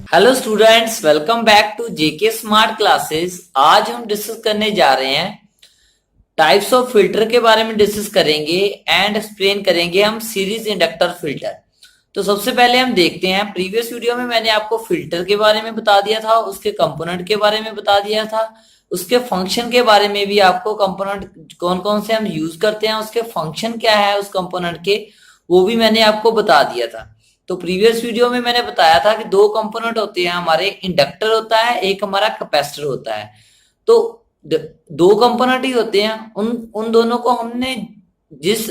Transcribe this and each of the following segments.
Hello students, welcome back to JK smart classes. आज हम discuss करने जा रहे हैं टाइप्स ऑफ फिल्टर के बारे में डिस्कस करेंगे एंड एक्सप्लेन करेंगे हम सीरीज इंडक्टर फिल्टर। तो सबसे पहले हम देखते हैं, प्रीवियस वीडियो में मैंने आपको फिल्टर के बारे में बता दिया था, उसके कंपोनेंट के बारे में बता दिया था, उसके फंक्शन के बारे में भी आपको कंपोनेंट कौन कौन से हम यूज करते हैं, उसके फंक्शन क्या है उस कंपोनेंट के, वो भी मैंने आपको बता दिया था। तो प्रीवियस वीडियो में मैंने बताया था कि दो कंपोनेंट होते हैं हमारे, इंडक्टर होता है, एक हमारा कैपेसिटर होता है। तो दो कंपोनेंट ही होते हैं, उन उन दोनों को हमने जिस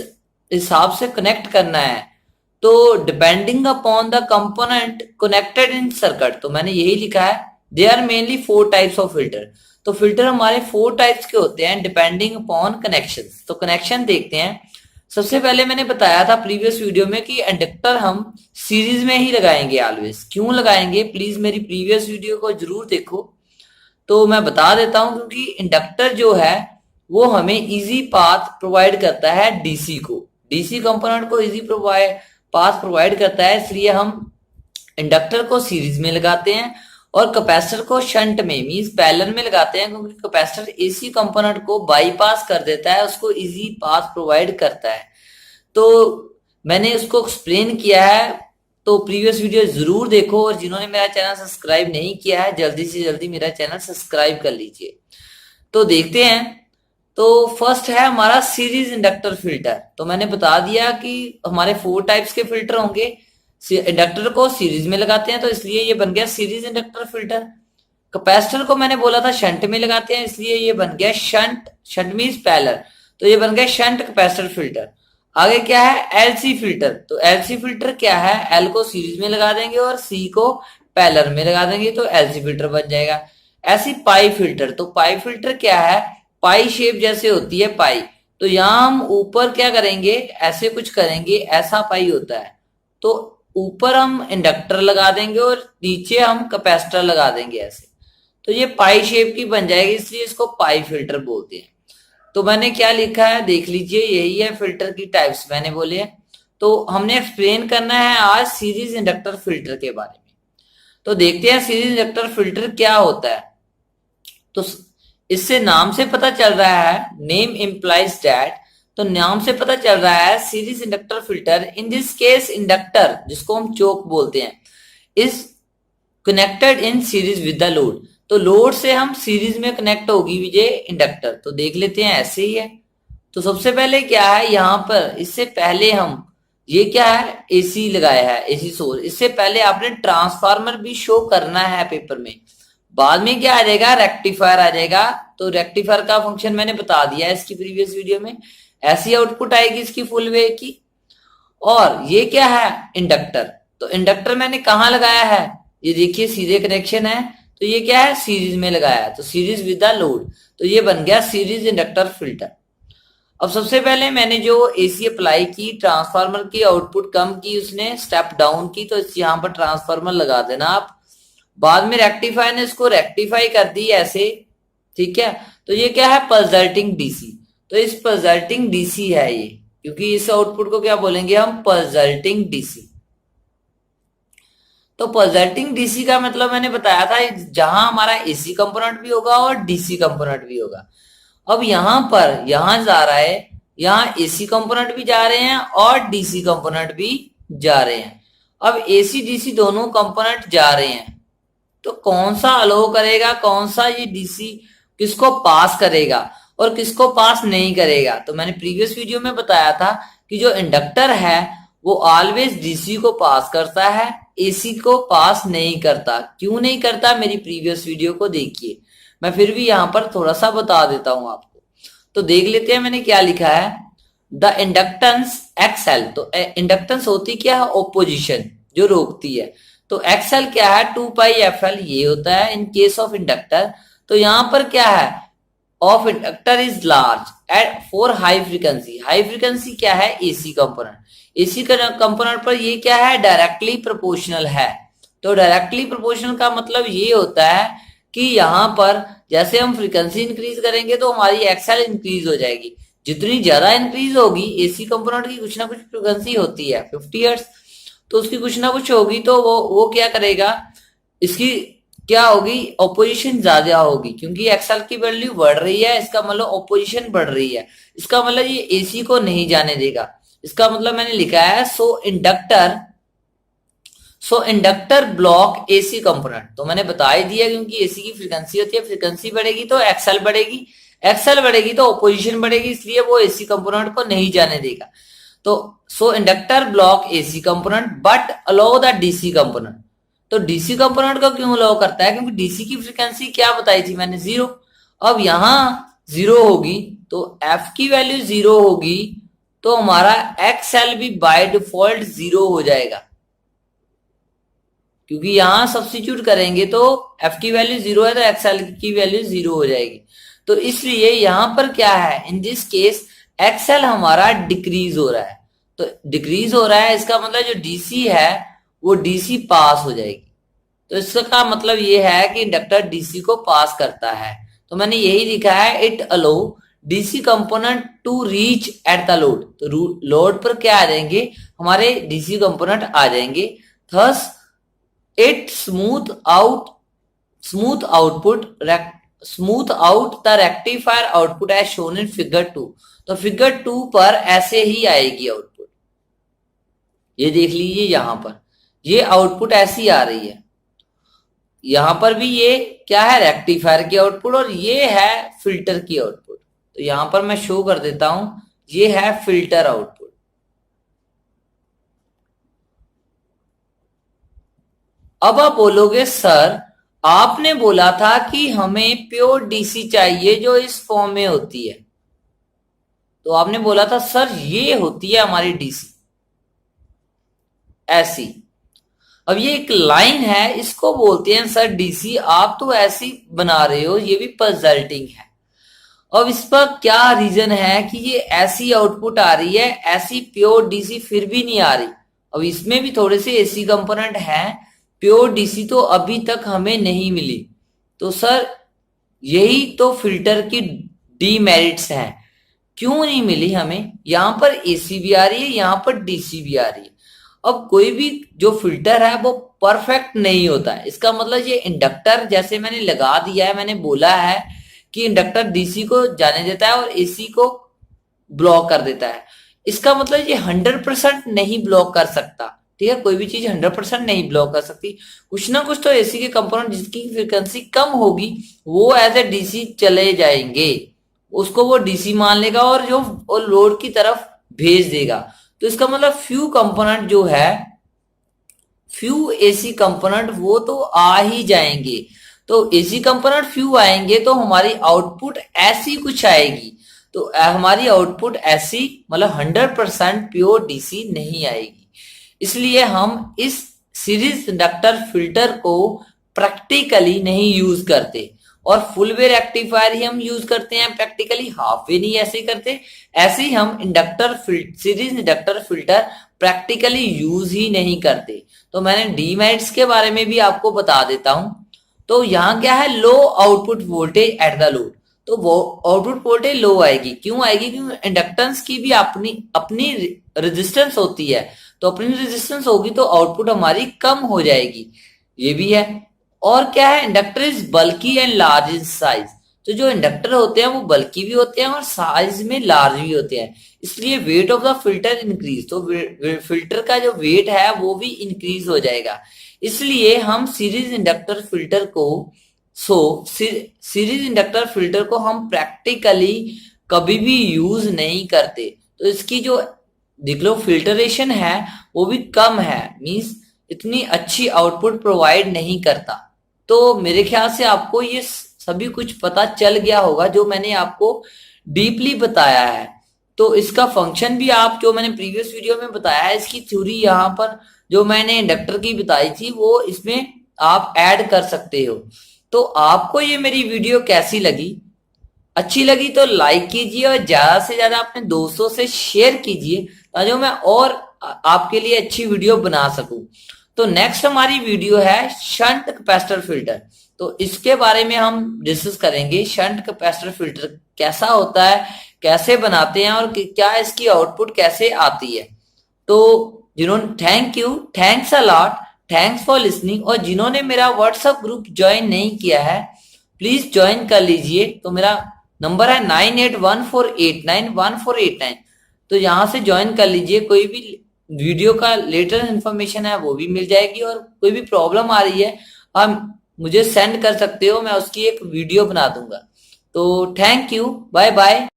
हिसाब से कनेक्ट करना है, तो depending upon the component connected in circuit, तो मैंने यही लिखा है they are mainly four types of filter. तो फिल्टर हमारे फोर टाइप्स के होते हैं डिपेंडिंग अपॉन कनेक्शन। तो कनेक्शन देखते हैं। सबसे पहले मैंने बताया था प्रीवियस वीडियो में कि इंडक्टर हम सीरीज में ही लगाएंगे ऑलवेज। क्यों लगाएंगे, प्लीज मेरी प्रीवियस वीडियो को जरूर देखो। तो मैं बता देता हूं, क्योंकि इंडक्टर जो है वो हमें इजी पाथ प्रोवाइड करता है डीसी को, डीसी कंपोनेंट को इजी पाथ प्रोवाइड करता है, इसलिए हम इंडक्टर को सीरीज में लगाते हैं और कैपेसिटर को शंट में मींस पैरेलल में लगाते हैं, क्योंकि कैपेसिटर एसी कंपोनेंट को बाईपास कर देता है, उसको इजी पाथ प्रोवाइड करता है। तो मैंने उसको एक्सप्लेन किया है, तो प्रीवियस वीडियो जरूर देखो, और जिन्होंने मेरा चैनल सब्सक्राइब नहीं किया है जल्दी से जल्दी मेरा चैनल सब्सक्राइब कर लीजिए। तो देखते हैं। तो फर्स्ट है हमारा सीरीज इंडक्टर फिल्टर। तो मैंने बता दिया कि हमारे फोर टाइप्स के फिल्टर होंगे, इंडक्टर को सीरीज में लगाते हैं तो इसलिए ये बन गया सीरीज इंडक्टर फिल्टर। कैपेसिटर को मैंने बोला था शंट में लगाते हैं, इसलिए ये बन गया शंट मींस पैरेलल, तो ये बन गया शंट कैपेसिटर फिल्टर। आगे क्या है, एलसी फिल्टर। तो एलसी फिल्टर क्या है, एल को सीरीज में लगा देंगे और सी को पैरेलल में लगा देंगे तो एलसी फिल्टर बन जाएगा। ऐसी पाई फिल्टर। तो पाई फिल्टर क्या है, पाई शेप जैसे होती है पाई, तो यहां हम ऊपर क्या करेंगे, ऐसे कुछ करेंगे, ऐसा पाई होता है, तो ऊपर हम इंडक्टर लगा देंगे और नीचे हम कैपेसिटर लगा देंगे ऐसे, तो ये पाई शेप की बन जाएगी, इसलिए इसको पाई फिल्टर बोलते हैं। तो मैंने क्या लिखा है देख लीजिए, यही है फिल्टर की टाइप्स मैंने बोले हैं। तो हमने एक्सप्लेन करना है आज सीरीज इंडक्टर फिल्टर के बारे में। तो देखते हैं सीरीज इंडक्टर फिल्टर क्या होता है। तो इससे नाम से पता चल रहा है, नेम इम्प्लाइज दैट, तो नाम से पता चल रहा है series inductor filter, in this case inductor जिसको हम चोक बोलते हैं is connected in series with the load. तो लोड से हम सीरीज में कनेक्ट होगी ये इंडक्टर। तो देख लेते हैं, ऐसे ही है। तो सबसे पहले क्या है यहाँ पर, इससे पहले हम ये क्या है, एसी लगाया है, एसी सोर्स। इससे पहले आपने ट्रांसफार्मर भी शो करना है पेपर में। बाद में क्या आ जाएगा, रेक्टिफायर आ जाएगा। तो रेक्टिफायर का फंक्शन मैंने बता दिया है इसकी प्रीवियस वीडियो में। ऐसी आउटपुट आएगी इसकी फुल वेव की। और ये क्या है, इंडक्टर। तो इंडक्टर मैंने कहाँ लगाया है, ये देखिए सीधे कनेक्शन है, तो ये क्या है, सीरीज में लगाया है, तो सीरीज विद द लोड, तो ये बन गया सीरीज इंडक्टर फिल्टर। अब सबसे पहले मैंने जो एसी अप्लाई की, ट्रांसफार्मर की आउटपुट कम की, उसने स्टेप डाउन की, तो यहाँ पर ट्रांसफार्मर लगा देना आप। बाद में रेक्टिफायर ने इसको रेक्टिफाई कर दी ऐसे, ठीक है। तो ये क्या है, पल्सर्टिंग डीसी। तो इस पल्सर्टिंग डीसी है ये, क्योंकि इस आउटपुट को क्या बोलेंगे हम, पल्सर्टिंग डीसी। तो पल्सर्टिंग डीसी का मतलब मैंने बताया था, जहां हमारा एसी कंपोनेंट भी होगा और डीसी कंपोनेंट भी होगा। अब यहां पर, यहां जा रहा है, यहां एसी कंपोनेंट भी जा रहे हैं और डीसी कंपोनेंट भी जा रहे हैं। अब एसी डीसी दोनों कंपोनेंट जा रहे हैं, तो कौन सा अलो करेगा, कौन सा ये डीसी किसको पास करेगा और किसको पास नहीं करेगा। तो मैंने प्रीवियस वीडियो में बताया था कि जो इंडक्टर है वो ऑलवेज डीसी को पास करता है, एसी को पास नहीं करता। क्यों नहीं करता, मेरी प्रीवियस वीडियो को देखिए, मैं फिर भी यहां पर थोड़ा सा बता देता हूं आपको। तो देख लेते हैं मैंने क्या लिखा है, द इंडक्टेंस एक्सएल। तो इंडक्टेंस होती क्या है, ओपोजिशन जो रोकती है। तो एक्सएल क्या है, 2 पाई एफएल ये होता है इन केस ऑफ इंडक्टर। तो यहां पर क्या है, of inductor is large at for high frequency. High frequency क्या है, एसी कंपोनेंट। एसी कंपोनेंट पर ये क्या है, डायरेक्टली प्रोपोर्शनल है। तो डायरेक्टली प्रोपोर्शनल का मतलब ये होता है कि यहां पर जैसे हम फ्रीक्वेंसी इंक्रीज करेंगे तो हमारी एक्सएल इंक्रीज हो जाएगी। जितनी ज्यादा इंक्रीज होगी, एसी कंपोनेंट की कुछ ना कुछ फ्रीक्वेंसी होती है 50 हर्ट्ज, तो उसकी कुछ ना कुछ होगी, तो वो क्या करेगा, इसकी क्या होगी, ऑपोजिशन ज्यादा होगी, क्योंकि एक्सएल की वैल्यू बढ़ रही है, इसका मतलब ऑपोजिशन बढ़ रही है, इसका मतलब ये एसी को नहीं जाने देगा। इसका मतलब मैंने लिखा है सो इंडक्टर ब्लॉक एसी कंपोनेंट। तो मैंने बता ही दिया, क्योंकि एसी की फ्रीक्वेंसी होती है, फ्रीक्वेंसी बढ़ेगी तो एक्सएल बढ़ेगी, एक्सएल बढ़ेगी तो ऑपोजिशन बढ़ेगी, इसलिए वो एसी कंपोनेंट को नहीं जाने देगा। तो so inductor block AC component but allow the DC component. तो डीसी कंपोनेंट को क्यों अलाउ करता है, क्योंकि डीसी की फ्रीक्वेंसी क्या बताई थी मैंने, 0। अब यहां 0 होगी तो एफ की वैल्यू 0 होगी, तो हमारा एक्सएल भी बाय डिफॉल्ट 0 हो जाएगा, क्योंकि यहां सब्स्टिट्यूट करेंगे तो एफ की वैल्यू 0 है तो एक्सएल की वैल्यू 0 हो जाएगी। तो इसलिए यहां पर क्या है, इन दिस केस एक्सएल हमारा डिक्रीज हो रहा है। तो डिक्रीज हो रहा है, इसका मतलब जो डीसी है वो डीसी पास हो जाएगी। तो इसका मतलब ये है कि इंडक्टर डीसी को पास करता है। तो मैंने यही लिखा है, it allow DC component to reach at the load. तो लोड पर क्या आ जाएंगे, हमारे डीसी कंपोनेंट आ जाएंगे। Thus it smooth out the rectifier output as shown in figure 2। तो फिगर 2 पर ऐसे ही आएगी आउटपुट, ये देख लीजिए, यहां पर ये आउटपुट ऐसी आ रही है। यहां पर भी ये क्या है, रेक्टिफायर की आउटपुट, और ये है फिल्टर की आउटपुट। तो यहां पर मैं शो कर देता हूं, ये है फिल्टर आउटपुट। अब आप बोलोगे सर आपने बोला था कि हमें प्योर डीसी चाहिए जो इस फॉर्म में होती है। तो आपने बोला था सर ये होती है हमारी डीसी ऐसी। अब ये एक लाइन है, इसको बोलते हैं सर डीसी, आप तो ऐसी बना रहे हो, ये भी पजल्टिंग है। अब इस पर क्या रीजन है कि ये ऐसी आउटपुट आ रही है, ऐसी प्योर डीसी फिर भी नहीं आ रही। अब इसमें भी थोड़े से एसी कंपोनेंट हैं, प्योर डीसी तो अभी तक हमें नहीं मिली। तो सर यही तो फिल्टर की डीमेरिट्स हैं, क्यों नहीं मिली हमें। यहां पर एसी भी आ रही है, यहां पर डीसी भी आ रही है। अब कोई भी जो फिल्टर है वो परफेक्ट नहीं होता है। इसका मतलब ये इंडक्टर जैसे मैंने लगा दिया है, मैंने बोला है कि इंडक्टर डीसी को जाने देता है और एसी को ब्लॉक कर देता है। इसका मतलब ये 100% नहीं ब्लॉक कर सकता, ठीक है, कोई भी चीज 100% नहीं ब्लॉक कर सकती। कुछ ना कुछ तो एसी के कंपोनेंट जिसकी फ्रीक्वेंसी कम होगी वो एज ए डीसी चले जाएंगे, उसको वो डीसी मान लेगा और जो और लोड की तरफ भेज देगा। तो इसका मतलब फ्यू कंपोनेंट जो है, फ्यू एसी कंपोनेंट वो तो आ ही जाएंगे। तो एसी कंपोनेंट फ्यू आएंगे तो हमारी आउटपुट ऐसी कुछ आएगी। तो हमारी आउटपुट ऐसी मतलब 100% प्योर डीसी नहीं आएगी। इसलिए हम इस सीरीज इंडक्टर फिल्टर को प्रैक्टिकली नहीं यूज करते, और फुल वे रेक्टिफायर ही हम यूज करते हैं प्रैक्टिकली, हाफ वे नहीं ऐसे करते। ऐसे ही हम series inductor filter practically use ही नहीं करते। तो मैंने डीमेरिट्स के बारे में भी आपको बता देता हूं। तो यहाँ क्या है, low output voltage at the load. तो वो आउटपुट वोल्टेज लो आएगी, क्यों आएगी, क्योंकि इंडक्टेंस की भी अपनी अपनी रेजिस्टेंस होती है। तो अपनी रेजिस्टेंस होगी तो आउटपुट हमारी कम हो जाएगी, ये भी है। और क्या है, inductor is bulky and large in size. तो जो इंडक्टर होते हैं वो बल्की भी होते हैं और साइज में लार्ज भी होते हैं, इसलिए weight of the filter increase. तो फिल्टर का जो वेट है वो भी इंक्रीज हो जाएगा। इसलिए हम सीरीज इंडक्टर फिल्टर को सीरीज इंडक्टर फिल्टर को हम प्रैक्टिकली कभी भी यूज नहीं करते। तो इसकी जो देख लो फिल्टरेशन है वो भी कम है, मींस इतनी अच्छी आउटपुट प्रोवाइड नहीं करता। तो मेरे ख्याल से आपको ये सभी कुछ पता चल गया होगा जो मैंने आपको डीपली बताया है। तो इसका फंक्शन भी आप जो मैंने प्रीवियस वीडियो में बताया है, इसकी थ्योरी यहाँ पर जो मैंने इंडक्टर की बताई थी वो इसमें आप ऐड कर सकते हो। तो आपको ये मेरी वीडियो कैसी लगी, अच्छी लगी तो लाइक कीजिए और ज्यादा से ज्यादा अपने दोस्तों से शेयर कीजिए ताकि मैं और आपके लिए अच्छी वीडियो बना सकूं। तो नेक्स्ट हमारी वीडियो है शंट कैपेसिटर फिल्टर। तो इसके बारे में हम डिस्कस करेंगे, शंट कैपेसिटर फिल्टर कैसा होता है, कैसे बनाते हैं और क्या इसकी आउटपुट कैसे आती है। तो जिन्होंने thanks a lot thanks for listening. और जिन्होंने मेरा व्हाट्सएप ग्रुप ज्वाइन नहीं किया है प्लीज ज्वाइन कर लीजिए। तो मेरा नंबर है 9814891489। तो यहाँ से ज्वाइन कर लीजिए। कोई भी वीडियो का लेटेस्ट इन्फॉर्मेशन है वो भी मिल जाएगी, और कोई भी प्रॉब्लम आ रही है आप मुझे सेंड कर सकते हो, मैं उसकी एक वीडियो बना दूंगा। तो थैंक यू, बाय बाय।